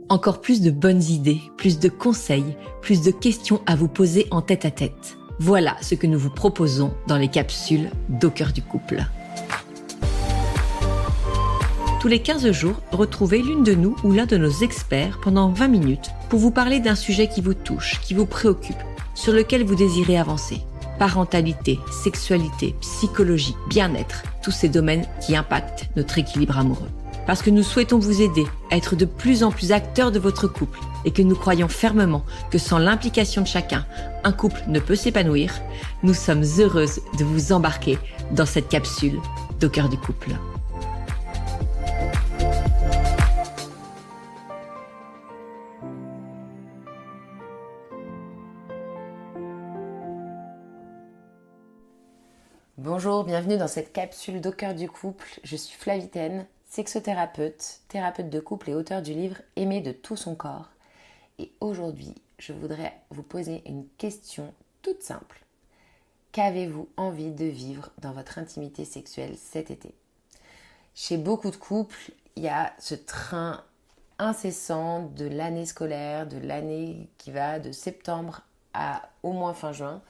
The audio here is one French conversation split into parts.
Encore plus de bonnes idées, plus de conseils, plus de questions à vous poser en tête-à-tête. Voilà ce que nous vous proposons dans les capsules d'Au cœur du couple. Tous les 15 jours, retrouvez l'une de nous ou l'un de nos experts pendant 20 minutes pour vous parler d'un sujet qui vous touche, qui vous préoccupe, sur lequel vous désirez avancer. Parentalité, sexualité, psychologie, bien-être, tous ces domaines qui impactent notre équilibre amoureux. Parce que nous souhaitons vous aider à être de plus en plus acteurs de votre couple et que nous croyons fermement que sans l'implication de chacun, un couple ne peut s'épanouir, nous sommes heureuses de vous embarquer dans cette capsule d'Au cœur du couple. Bonjour, bienvenue dans cette capsule d'Au cœur du couple. Je suis Flavie Ten, sexothérapeute, thérapeute de couple et auteur du livre Aimer de tout son corps. Et aujourd'hui, je voudrais vous poser une question toute simple. Qu'avez-vous envie de vivre dans votre intimité sexuelle cet été ? Chez beaucoup de couples, il y a ce train incessant de l'année scolaire, de l'année qui va de septembre à au moins fin juin.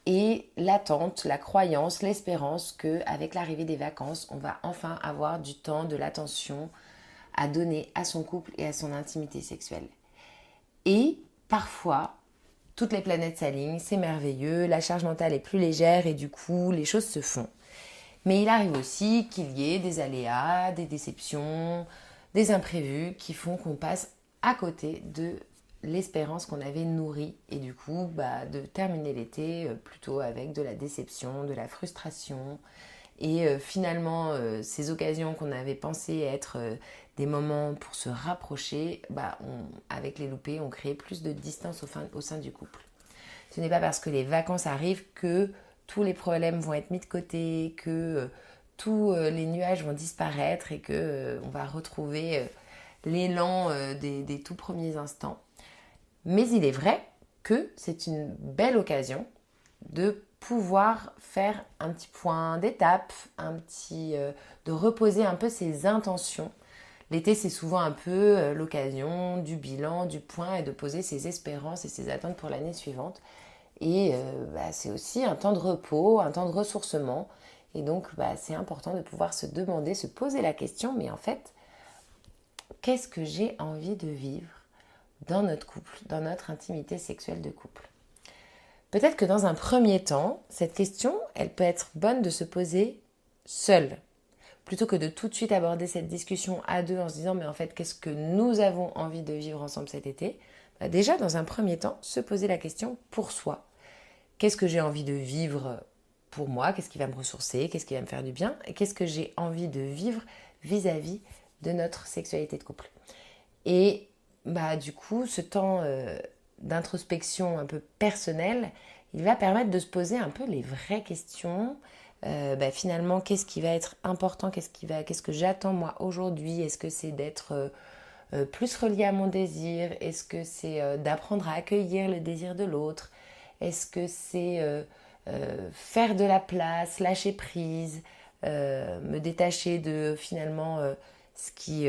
Et l'attente, la croyance, l'espérance qu'avec l'arrivée des vacances, on va enfin avoir du temps, de l'attention à donner à son couple et à son intimité sexuelle. Et parfois, toutes les planètes s'alignent, c'est merveilleux, la charge mentale est plus légère et du coup, les choses se font. Mais il arrive aussi qu'il y ait des aléas, des déceptions, des imprévus qui font qu'on passe à côté de l'espérance qu'on avait nourrie et du coup de terminer l'été plutôt avec de la déception, de la frustration et finalement ces occasions qu'on avait pensé être des moments pour se rapprocher, avec les loupés on crée plus de distance au sein du couple. Ce n'est pas parce que les vacances arrivent que tous les problèmes vont être mis de côté, que tous les nuages vont disparaître et que on va retrouver l'élan des tout premiers instants. Mais il est vrai que c'est une belle occasion de pouvoir faire un petit point d'étape, de reposer un peu ses intentions. L'été, c'est souvent un peu l'occasion du bilan, du point et de poser ses espérances et ses attentes pour l'année suivante. Et c'est aussi un temps de repos, un temps de ressourcement. Et donc, c'est important de pouvoir se demander, se poser la question, mais en fait, qu'est-ce que j'ai envie de vivre dans notre couple, dans notre intimité sexuelle de couple. Peut-être que dans un premier temps, cette question, elle peut être bonne de se poser seule, plutôt que de tout de suite aborder cette discussion à deux en se disant mais en fait qu'est-ce que nous avons envie de vivre ensemble cet été ? Déjà dans un premier temps, se poser la question pour soi. Qu'est-ce que j'ai envie de vivre pour moi ? Qu'est-ce qui va me ressourcer ? Qu'est-ce qui va me faire du bien ? Et qu'est-ce que j'ai envie de vivre vis-à-vis de notre sexualité de couple ? Et du coup, ce temps d'introspection un peu personnelle, il va permettre de se poser un peu les vraies questions. Finalement, qu'est-ce qui va être important ? Qu'est-ce que j'attends moi aujourd'hui ? Est-ce que c'est d'être plus relié à mon désir ? Est-ce que c'est d'apprendre à accueillir le désir de l'autre ? Est-ce que c'est faire de la place, lâcher prise, me détacher de finalement ce qui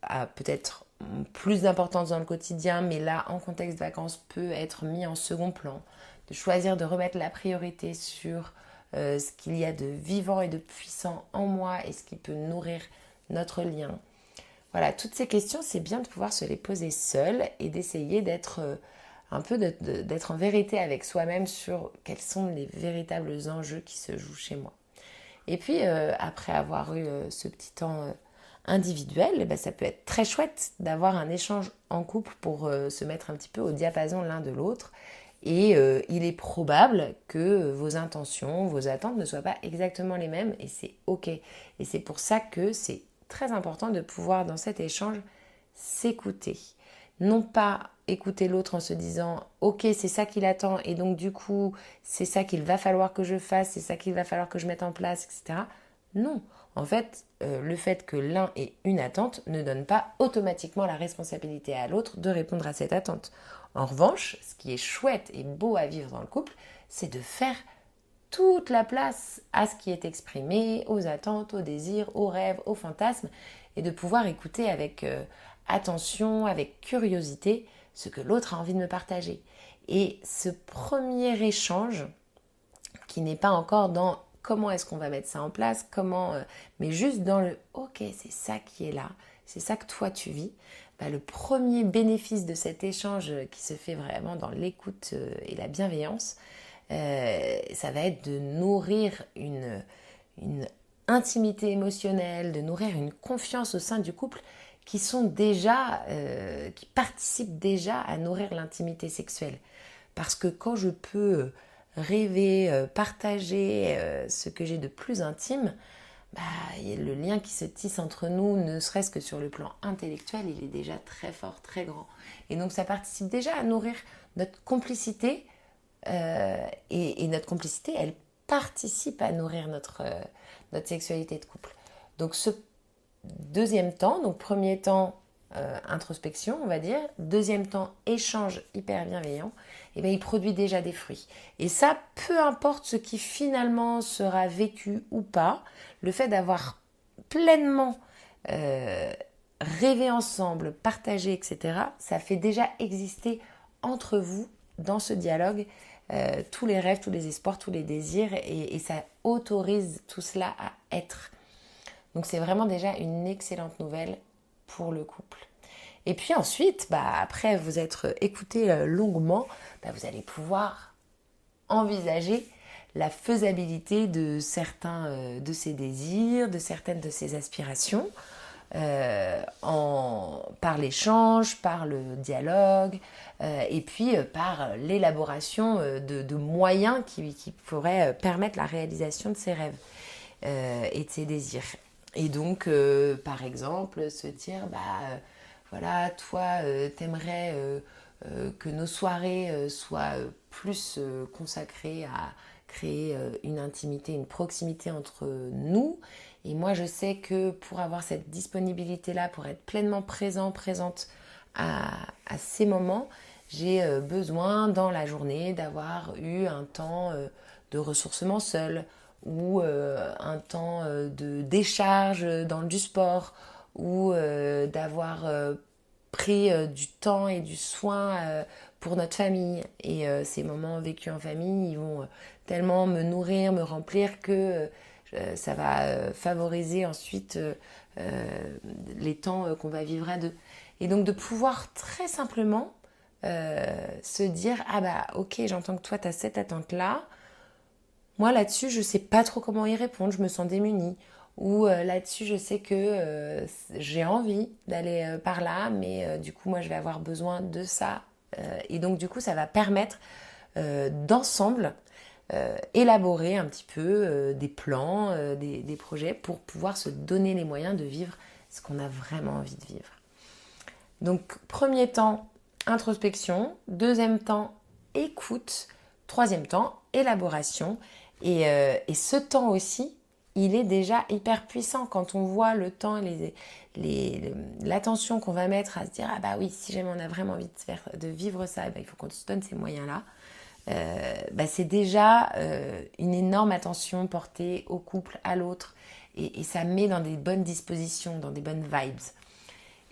a peut-être plus d'importance dans le quotidien, mais là, en contexte vacances, peut être mis en second plan, de choisir de remettre la priorité sur ce qu'il y a de vivant et de puissant en moi et ce qui peut nourrir notre lien. Voilà, toutes ces questions, c'est bien de pouvoir se les poser seul et d'essayer d'être d'être en vérité avec soi-même sur quels sont les véritables enjeux qui se jouent chez moi. Et puis, après avoir eu ce petit temps individuel, ça peut être très chouette d'avoir un échange en couple pour se mettre un petit peu au diapason l'un de l'autre. Et il est probable que vos intentions, vos attentes ne soient pas exactement les mêmes et c'est ok. Et c'est pour ça que c'est très important de pouvoir dans cet échange s'écouter. Non pas écouter l'autre en se disant « Ok, c'est ça qu'il attend et donc du coup, c'est ça qu'il va falloir que je fasse, c'est ça qu'il va falloir que je mette en place, etc. » Non, en fait, le fait que l'un ait une attente ne donne pas automatiquement la responsabilité à l'autre de répondre à cette attente. En revanche, ce qui est chouette et beau à vivre dans le couple, c'est de faire toute la place à ce qui est exprimé, aux attentes, aux désirs, aux rêves, aux fantasmes, et de pouvoir écouter avec attention, avec curiosité, ce que l'autre a envie de me partager. Et ce premier échange, qui n'est pas encore dans comment est-ce qu'on va mettre ça en place, mais juste dans le « ok, c'est ça qui est là, c'est ça que toi tu vis », le premier bénéfice de cet échange qui se fait vraiment dans l'écoute et la bienveillance, ça va être de nourrir une intimité émotionnelle, de nourrir une confiance au sein du couple qui participent déjà à nourrir l'intimité sexuelle. Parce que quand je peux rêver, partager ce que j'ai de plus intime, le lien qui se tisse entre nous, ne serait-ce que sur le plan intellectuel, il est déjà très fort, très grand. Et donc ça participe déjà à nourrir notre complicité, et notre complicité, elle participe à nourrir notre sexualité de couple. Donc ce deuxième temps, donc premier temps, introspection, on va dire. Deuxième temps, échange hyper bienveillant. Et il produit déjà des fruits. Et ça, peu importe ce qui finalement sera vécu ou pas, le fait d'avoir pleinement rêvé ensemble, partagé, etc., ça fait déjà exister entre vous, dans ce dialogue, tous les rêves, tous les espoirs, tous les désirs, et ça autorise tout cela à être. Donc c'est vraiment déjà une excellente nouvelle pour le couple. Et puis ensuite, après vous être écouté longuement, vous allez pouvoir envisager la faisabilité de certains de ces désirs, de certaines de ces aspirations, par l'échange, par le dialogue, et puis par l'élaboration de moyens qui pourraient permettre la réalisation de ces rêves et de ces désirs. Et donc, par exemple, se dire, voilà, toi, t'aimerais que nos soirées soient plus consacrées à créer une intimité, une proximité entre nous. Et moi, je sais que pour avoir cette disponibilité-là, pour être pleinement présente à ces moments, j'ai besoin dans la journée d'avoir eu un temps de ressourcement seul, ou un temps de décharge dans du sport, ou d'avoir pris du temps et du soin pour notre famille. Et ces moments vécus en famille, ils vont tellement me nourrir, me remplir que ça va favoriser ensuite les temps qu'on va vivre à deux. Et donc de pouvoir très simplement se dire, ok, j'entends que toi tu as cette attente-là, moi là-dessus je sais pas trop comment y répondre, je me sens démunie. Ou là-dessus je sais que j'ai envie d'aller par là, mais du coup moi je vais avoir besoin de ça. Et donc du coup ça va permettre d'ensemble élaborer un petit peu des plans, des projets pour pouvoir se donner les moyens de vivre ce qu'on a vraiment envie de vivre. Donc premier temps, introspection. Deuxième temps, écoute. Troisième temps, élaboration. Et ce temps aussi, il est déjà hyper puissant quand on voit le temps, l'attention qu'on va mettre à se dire oui, si jamais on a vraiment envie de vivre ça, il faut qu'on se donne ces moyens-là. C'est déjà une énorme attention portée au couple, à l'autre, et ça met dans des bonnes dispositions, dans des bonnes vibes.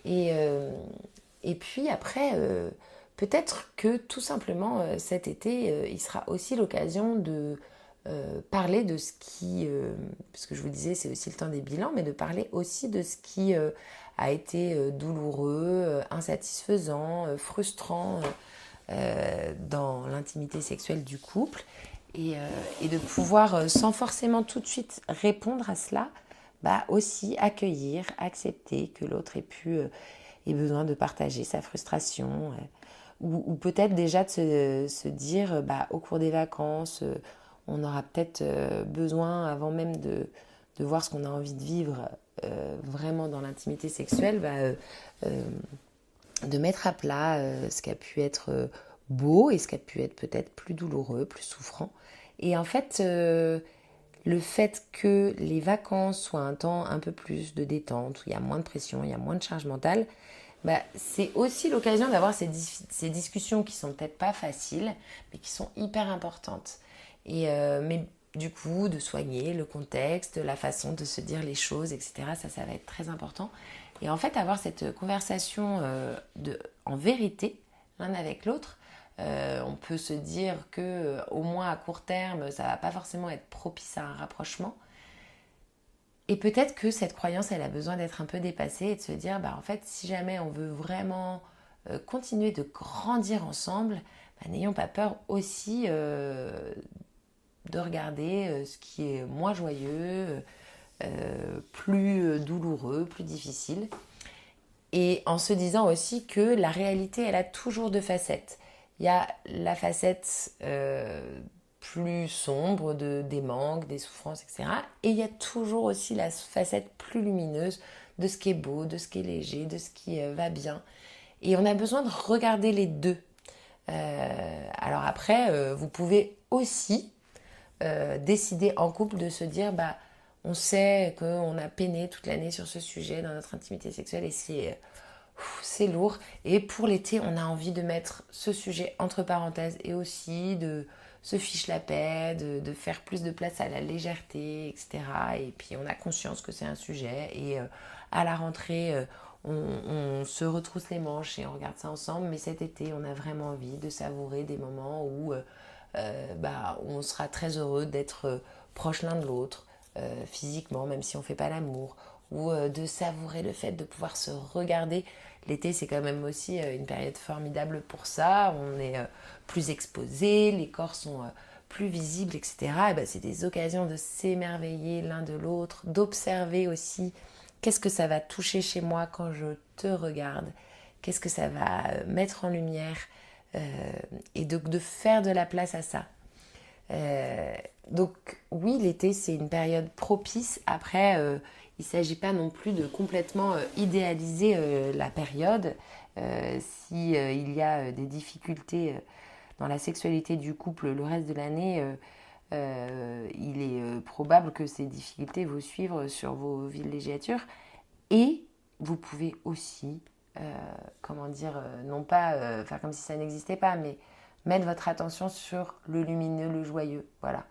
Et puis après, peut-être que tout simplement cet été, il sera aussi l'occasion de parler de ce qui, parce que je vous disais c'est aussi le temps des bilans, mais de parler aussi de ce qui a été douloureux, insatisfaisant, frustrant dans l'intimité sexuelle du couple, et de pouvoir sans forcément tout de suite répondre à cela, aussi accueillir, accepter que l'autre ait besoin de partager sa frustration, ou peut-être déjà de se dire au cours des vacances, on aura peut-être besoin, avant même de voir ce qu'on a envie de vivre vraiment dans l'intimité sexuelle, de mettre à plat ce qui a pu être beau et ce qui a pu être peut-être plus douloureux, plus souffrant. Et en fait, le fait que les vacances soient un temps un peu plus de détente, où il y a moins de pression, il y a moins de charge mentale, c'est aussi l'occasion d'avoir ces discussions qui sont peut-être pas faciles, mais qui sont hyper importantes. Mais du coup, de soigner le contexte, la façon de se dire les choses, etc. Ça va être très important. Et en fait, avoir cette conversation en vérité, l'un avec l'autre, on peut se dire que au moins à court terme, ça va pas forcément être propice à un rapprochement. Et peut-être que cette croyance, elle a besoin d'être un peu dépassée et de se dire, en fait, si jamais on veut vraiment continuer de grandir ensemble, n'ayons pas peur aussi de regarder ce qui est moins joyeux, plus douloureux, plus difficile. Et en se disant aussi que la réalité, elle a toujours deux facettes. Il y a la facette plus sombre des manques, des souffrances, etc. Et il y a toujours aussi la facette plus lumineuse de ce qui est beau, de ce qui est léger, de ce qui va bien. Et on a besoin de regarder les deux. Alors après, vous pouvez aussi décider en couple de se dire, on sait qu'on a peiné toute l'année sur ce sujet dans notre intimité sexuelle et c'est lourd. Et pour l'été, on a envie de mettre ce sujet entre parenthèses et aussi de se fiche la paix, de faire plus de place à la légèreté, etc. Et puis on a conscience que c'est un sujet et à la rentrée, on se retrousse les manches et on regarde ça ensemble. Mais cet été, on a vraiment envie de savourer des moments où on sera très heureux d'être proches l'un de l'autre, physiquement, même si on ne fait pas l'amour, ou de savourer le fait de pouvoir se regarder. L'été, c'est quand même aussi une période formidable pour ça. On est plus exposé, les corps sont plus visibles, etc. Et c'est des occasions de s'émerveiller l'un de l'autre, d'observer aussi qu'est-ce que ça va toucher chez moi quand je te regarde, qu'est-ce que ça va mettre en lumière, et de faire de la place à ça. Donc oui, l'été, c'est une période propice. Après, il ne s'agit pas non plus de complètement idéaliser la période. Si il y a des difficultés dans la sexualité du couple le reste de l'année, il est probable que ces difficultés vous suivent sur vos villégiatures. Et vous pouvez aussi, non pas faire comme si ça n'existait pas, mais mettre votre attention sur le lumineux, le joyeux, voilà.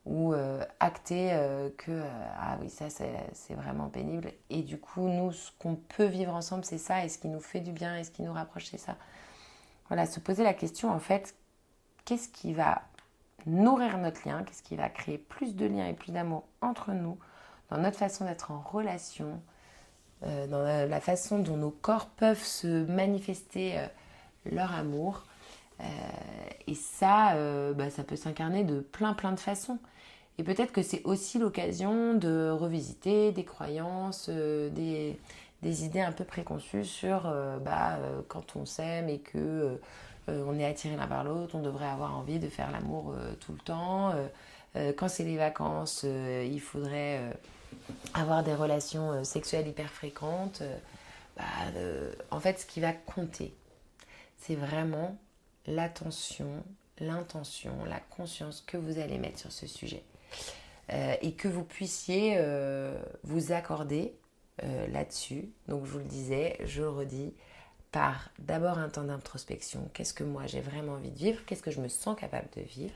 Ou acter que ah oui, ça c'est vraiment pénible. Et du coup, nous, ce qu'on peut vivre ensemble, c'est ça. Et ce qui nous fait du bien et ce qui nous rapproche, c'est ça. Voilà, se poser la question, en fait, qu'est-ce qui va nourrir notre lien? Qu'est-ce qui va créer plus de liens et plus d'amour entre nous, dans notre façon d'être en relation, dans la façon dont nos corps peuvent se manifester leur amour. Et ça, ça peut s'incarner de plein de façons. Et peut-être que c'est aussi l'occasion de revisiter des croyances, des idées un peu préconçues sur quand on s'aime et que on est attiré l'un par l'autre, on devrait avoir envie de faire l'amour tout le temps. Quand c'est les vacances, il faudrait avoir des relations sexuelles hyper fréquentes. En fait, ce qui va compter, c'est vraiment l'attention, l'intention, la conscience que vous allez mettre sur ce sujet. Et que vous puissiez vous accorder là-dessus. Donc je vous le disais, je le redis, par d'abord un temps d'introspection. Qu'est-ce que moi j'ai vraiment envie de vivre? Qu'est-ce que je me sens capable de vivre?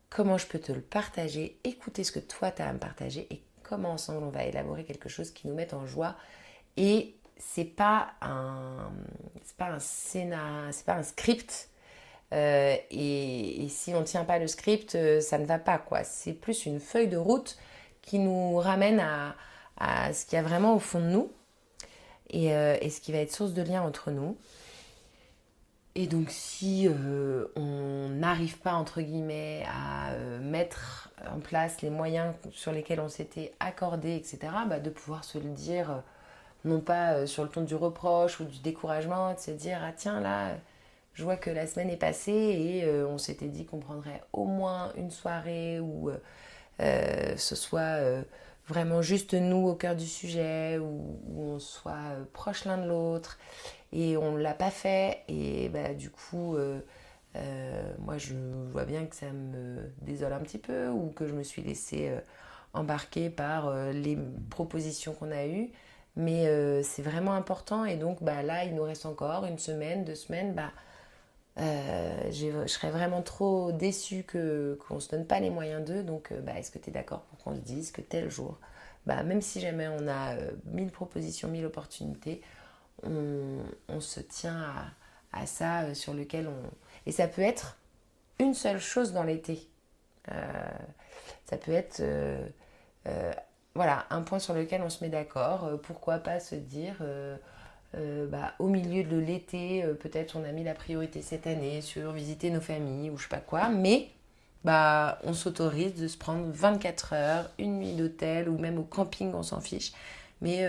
Comment je peux te le partager? Écouter ce que toi tu as à me partager et comment ensemble on va élaborer quelque chose qui nous mette en joie. Et c'est pas un scénario, c'est pas un script. Et si on ne tient pas le script, ça ne va pas, quoi. C'est plus une feuille de route qui nous ramène à ce qu'il y a vraiment au fond de nous et ce qui va être source de lien entre nous. Et donc si on n'arrive pas, entre guillemets, à mettre en place les moyens sur lesquels on s'était accordé, etc., de pouvoir se le dire, non pas sur le ton du reproche ou du découragement, de se dire « Ah tiens, là... je vois que la semaine est passée et on s'était dit qu'on prendrait au moins une soirée où ce soit vraiment juste nous au cœur du sujet, où on soit proche l'un de l'autre. Et on ne l'a pas fait. Et du coup, moi je vois bien que ça me désole un petit peu ou que je me suis laissée embarquer par les propositions qu'on a eues. Mais c'est vraiment important. Et donc là, il nous reste encore une semaine, 2 semaines. Je serais vraiment trop déçue qu'on ne se donne pas les moyens d'eux. Donc, est-ce que tu es d'accord pour qu'on se dise que tel jour, même si jamais on a 1000 propositions, 1000 opportunités, on se tient à ça sur lequel on... Et ça peut être une seule chose dans l'été. Ça peut être un point sur lequel on se met d'accord. Pourquoi pas se dire... au milieu de l'été, peut-être on a mis la priorité cette année sur visiter nos familles ou je sais pas quoi, mais on s'autorise de se prendre 24 heures, une nuit d'hôtel ou même au camping, on s'en fiche, mais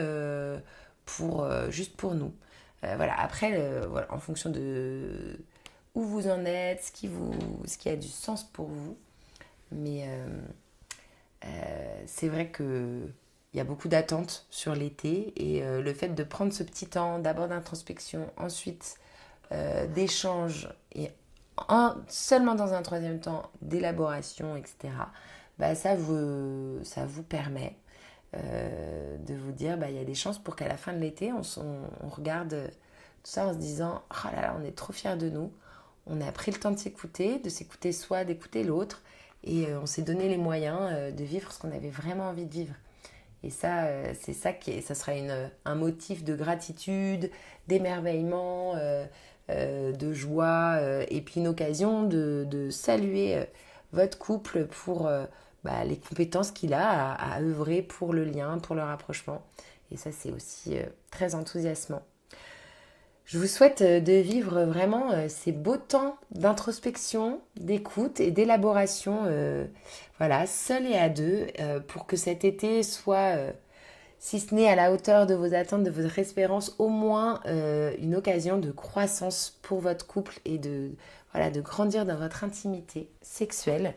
juste pour nous. Après, en fonction de où vous en êtes, ce qui a du sens pour vous, mais c'est vrai que il y a beaucoup d'attentes sur l'été et le fait de prendre ce petit temps d'abord d'introspection, ensuite d'échange et seulement dans un troisième temps d'élaboration, etc. Ça vous permet de vous dire il y a des chances pour qu'à la fin de l'été on regarde tout ça en se disant oh là là, on est trop fiers de nous, on a pris le temps de s'écouter soi, d'écouter l'autre et on s'est donné les moyens de vivre ce qu'on avait vraiment envie de vivre. Et ça, c'est ça ça sera un motif de gratitude, d'émerveillement, de joie, et puis une occasion de saluer votre couple pour les compétences qu'il a à œuvrer pour le lien, pour le rapprochement. Et ça, c'est aussi très enthousiasmant. Je vous souhaite de vivre vraiment ces beaux temps d'introspection, d'écoute et d'élaboration, seul et à deux, pour que cet été soit, si ce n'est à la hauteur de vos attentes, de votre espérance, au moins une occasion de croissance pour votre couple et de grandir dans votre intimité sexuelle.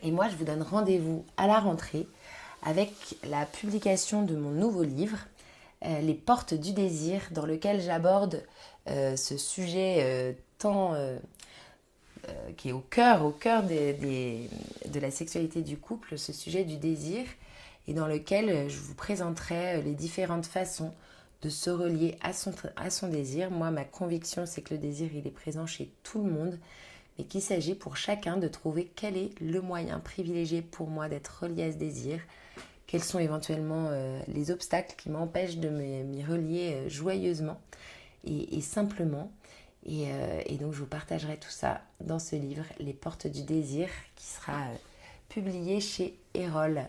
Et moi, je vous donne rendez-vous à la rentrée avec la publication de mon nouveau livre, Les portes du désir, dans lequel j'aborde ce sujet qui est au cœur de la sexualité du couple, ce sujet du désir, et dans lequel je vous présenterai les différentes façons de se relier à son désir. Moi, ma conviction, c'est que le désir, il est présent chez tout le monde, mais qu'il s'agit pour chacun de trouver quel est le moyen privilégié pour moi d'être relié à ce désir. Quels sont éventuellement les obstacles qui m'empêchent de m'y relier joyeusement et simplement. Et donc, je vous partagerai tout ça dans ce livre, Les portes du désir, qui sera publié chez Erol.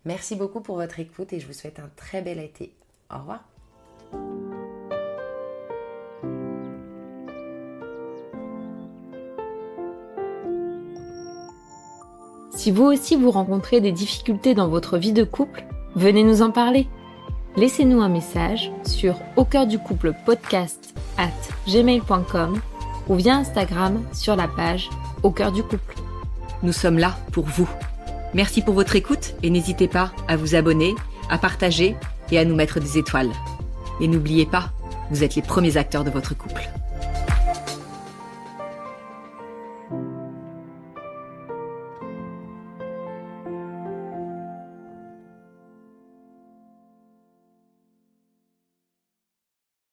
Merci beaucoup pour votre écoute et je vous souhaite un très bel été. Au revoir. Si vous aussi vous rencontrez des difficultés dans votre vie de couple, venez nous en parler. Laissez-nous un message sur aucoeurducouplepodcast@gmail.com ou via Instagram sur la page Au cœur du couple. Nous sommes là pour vous. Merci pour votre écoute et n'hésitez pas à vous abonner, à partager et à nous mettre des étoiles. Et n'oubliez pas, vous êtes les premiers acteurs de votre couple.